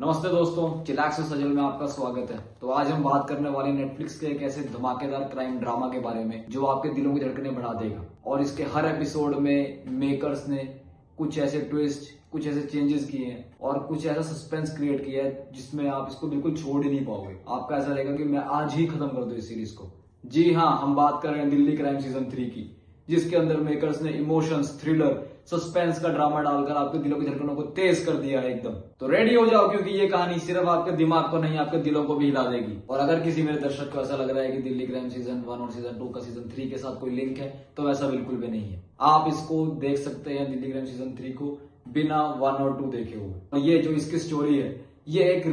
नमस्ते दोस्तों, चिलैक्स और सजल में आपका स्वागत है। तो आज हम बात करने वाले नेटफ्लिक्स के एक ऐसे धमाकेदार क्राइम ड्रामा के बारे में जो आपके दिलों की धड़कनें बढ़ा देगा। और इसके हर एपिसोड में मेकर्स ने कुछ ऐसे ट्विस्ट, कुछ ऐसे चेंजेस किए हैं और कुछ ऐसा सस्पेंस क्रिएट किया है जिसमें आप इसको बिल्कुल छोड़ ही नहीं पाओगे। आपका ऐसा रहेगा कि मैं आज ही खत्म कर दूं इस सीरीज को। जी हाँ, हम बात कर रहे हैं दिल्ली क्राइम सीजन 3 की, जिसके अंदर मेकर्स ने इमोशंस, थ्रिलर, सस्पेंस का ड्रामा डालकर आपके दिलों की धड़कनों को तेज कर दिया है एकदम। तो रेडी हो जाओ, क्योंकि ये कहानी सिर्फ आपके दिमाग को नहीं, आपके दिलों को भी हिला देगी। और अगर किसी मेरे दर्शक को ऐसा लग रहा है कि दिल्ली क्राइम सीजन 1 और सीजन 2 का सीजन 3 के साथ कोई लिंक है, तो ऐसा बिल्कुल भी नहीं है। आप इसको देख सकते हैं, दिल्ली क्राइम सीजन 3 को, बिना 1 और 2 देखे हुए। और ये जो इसकी स्टोरी है, ये एक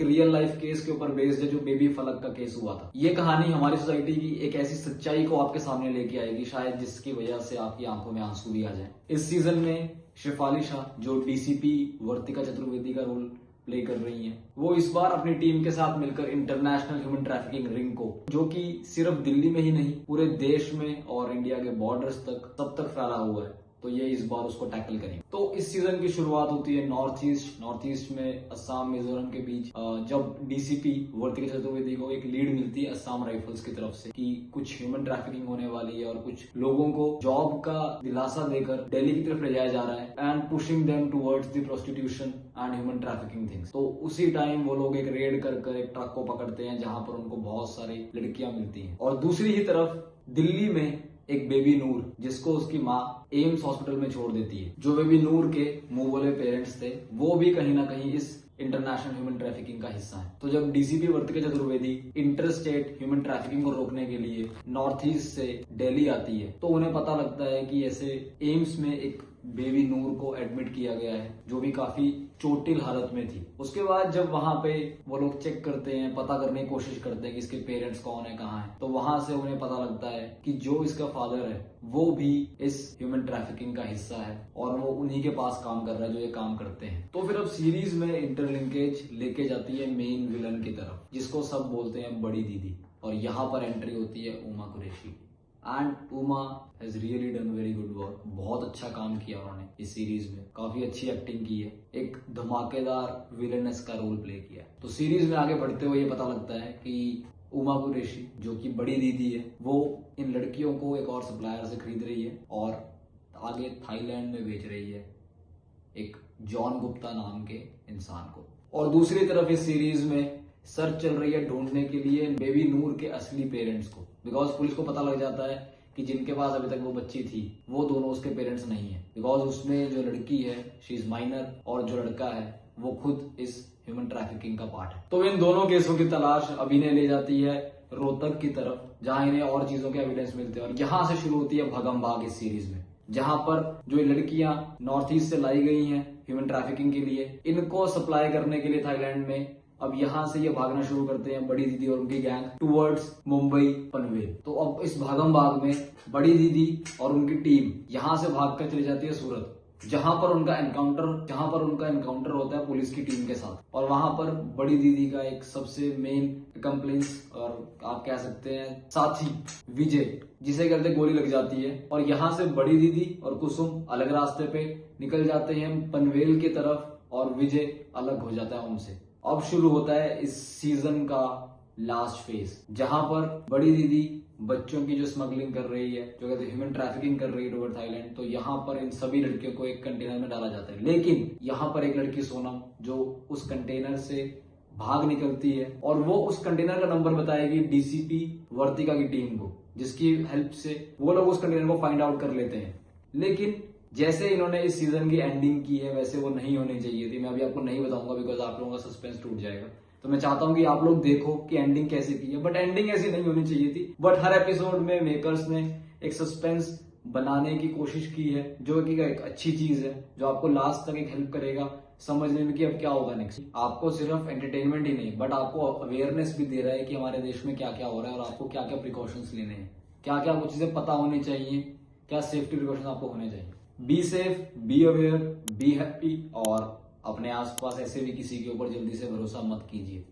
रियल लाइफ केस के ऊपर बेस्ड है, जो बेबी फलक का केस हुआ था। ये कहानी हमारी सोसाइटी की एक ऐसी सच्चाई को आपके सामने लेके आएगी, शायद जिसकी वजह से आपकी आंखों में आंसू भी आ जाए। इस सीजन में शेफाली शाह, जो डीसीपी वर्तिका चतुर्वेदी का रोल प्ले कर रही हैं, वो इस बार अपनी टीम के साथ मिलकर इंटरनेशनल ह्यूमन ट्रैफिकिंग रिंग को, जो कि सिर्फ दिल्ली में ही नहीं पूरे देश में और इंडिया के बॉर्डर्स तक सब तक फैला हुआ है, तो ये इस बार उसको टैकल करेंगे। तो इस सीजन की शुरुआत होती है नॉर्थ ईस्ट में असम मिजोरम के बीच, जब डीसीपी वर्तिका चतुर्वेदी को एक लीड मिलती है असम राइफल्स की तरफ से कि कुछ ह्यूमन ट्रैफिकिंग होने वाली है और कुछ लोगों को जॉब का दिलासा देकर दिल्ली की तरफ ले जाया जा रहा है and pushing them towards the prostitution and human trafficking things. तो उसी टाइम वो लोग एक रेड कर एक ट्रक को पकड़ते हैं जहां पर उनको बहुत सारी लड़कियां मिलती हैं। और दूसरी ही तरफ दिल्ली में एक बेबी नूर, जिसको उसकी माँ एम्स हॉस्पिटल में छोड़ देती है। जो बेबी नूर के मुंह बोले पेरेंट्स थे, वो भी कहीं ना कहीं इस इंटरनेशनल ह्यूमन ट्रैफिकिंग का हिस्सा है। तो जब डीसीपी वर्तिका चतुर्वेदी इंटरस्टेट ह्यूमन ट्रैफिकिंग को रोकने के लिए नॉर्थ ईस्ट से दिल्ली आती है, तो उन्हें पता लगता है कि ऐसे एम्स में एक बेबी नूर को एडमिट किया गया है, जो भी काफी चोटिल हालत में थी। उसके बाद जब वहां पे वो लोग चेक करते हैं, पता करने की कोशिश करते हैं कि इसके पेरेंट्स कौन है, कहाँ है, तो वहां से उन्हें पता लगता है कि जो इसका फादर है वो भी इस ह्यूमन ट्रैफिकिंग का हिस्सा है और वो उन्हीं के पास काम कर रहा है जो ये काम करते हैं। तो फिर अब सीरीज में इंटरलिंकेज लेके जाती है मेन विलन की तरफ, जिसको सब बोलते हैं बड़ी दीदी। और यहाँ पर एंट्री होती है Uma Qureshi and Uma has really done very good work. बहुत अच्छा काम किया उन्होंने इस सीरीज में, काफी अच्छी एक्टिंग की है, एक धमाकेदार विलेनेस का रोल प्ले किया। तो सीरीज में आगे बढ़ते हुए ये पता लगता है कि उमा कुरैशी, जो कि बड़ी दीदी है, वो इन लड़कियों को एक और सप्लायर से खरीद रही है और आगे थाईलैंड में बेच रही है एक जॉन गुप्ता नाम के इंसान को। और दूसरी तरफ इस सीरीज में सर्च चल रही है ढूंढने के लिए बेबी नूर के असली पेरेंट्स को, बिकॉज पुलिस को पता लग जाता है कि जिनके पास अभी तक वो बच्ची थी वो दोनों उसके पेरेंट्स नहीं है, बिकॉज उसमें जो लड़की है शी इज माइनर और जो लड़का है वो खुद इस ह्यूमन ट्रैफिकिंग का पार्ट है। तो इन दोनों केसों की तलाश अभिनय ले जाती है रोहतक की तरफ, जहां इन्हें और चीजों के एविडेंस मिलते हैं। और यहाँ से शुरू होती है भगम भाग इस सीरीज में, जहां पर जो लड़कियां नॉर्थ ईस्ट से लाई गई हैं ह्यूमन ट्रैफिकिंग के लिए, इनको सप्लाई करने के लिए थाईलैंड में, अब यहाँ से ये भागना शुरू करते हैं बड़ी दीदी और उनकी गैंग टुवर्ड्स मुंबई पनवेल। तो अब इस भागम भाग में बड़ी दीदी और उनकी टीम यहाँ से भागकर चली जाती है सूरत, जहां पर उनका एनकाउंटर होता है पुलिस की टीम के साथ। और वहां पर बड़ी दीदी का एक सबसे मेन कंप्लेंस और आप कह सकते हैं साथी विजय, जिसे कहते गोली लग जाती है। और यहाँ से बड़ी दीदी और कुसुम अलग रास्ते पे निकल जाते हैं पनवेल की तरफ और विजय अलग हो जाता है उनसे। अब शुरू होता है इस सीजन का लास्ट फेज, जहां पर बड़ी दीदी बच्चों की जो स्मगलिंग कर रही है, जो कहते हैं ह्यूमन ट्रैफिकिंग कर रही है टुवर्ड थाईलैंड। तो यहाँ पर इन सभी लड़कियों को एक कंटेनर में डाला जाता है, लेकिन यहाँ पर एक लड़की सोनम जो उस कंटेनर से भाग निकलती है और वो उस कंटेनर का नंबर बताएगी डीसीपी वर्तिका की टीम को, जिसकी हेल्प से वो लोग उस कंटेनर को फाइंड आउट कर लेते हैं। लेकिन जैसे इन्होंने इस सीजन की एंडिंग की है वैसे वो नहीं होनी चाहिए थी। मैं अभी आपको नहीं बताऊंगा बिकॉज आप लोगों का सस्पेंस टूट जाएगा। तो मैं चाहता हूं कि आप लोग देखो कि एंडिंग कैसे की है, बट एंडिंग ऐसी नहीं होनी चाहिए थी। बट हर एपिसोड में मेकर्स ने एक सस्पेंस बनाने की कोशिश की है, जो कि एक अच्छी चीज है, जो आपको लास्ट तक एक हेल्प करेगा समझने में कि अब क्या होगा नेक्स्ट। आपको सिर्फ एंटरटेनमेंट ही नहीं, बट आपको अवेयरनेस भी दे रहा है कि हमारे देश में क्या क्या हो रहा है और आपको क्या क्या प्रिकॉशंस लेने हैं, क्या क्या कुछ चीजें पता होनी चाहिए, क्या सेफ्टी प्रिकॉशन आपको होने चाहिए। Be safe, be aware, be happy और अपने आसपास ऐसे भी किसी के ऊपर जल्दी से भरोसा मत कीजिए।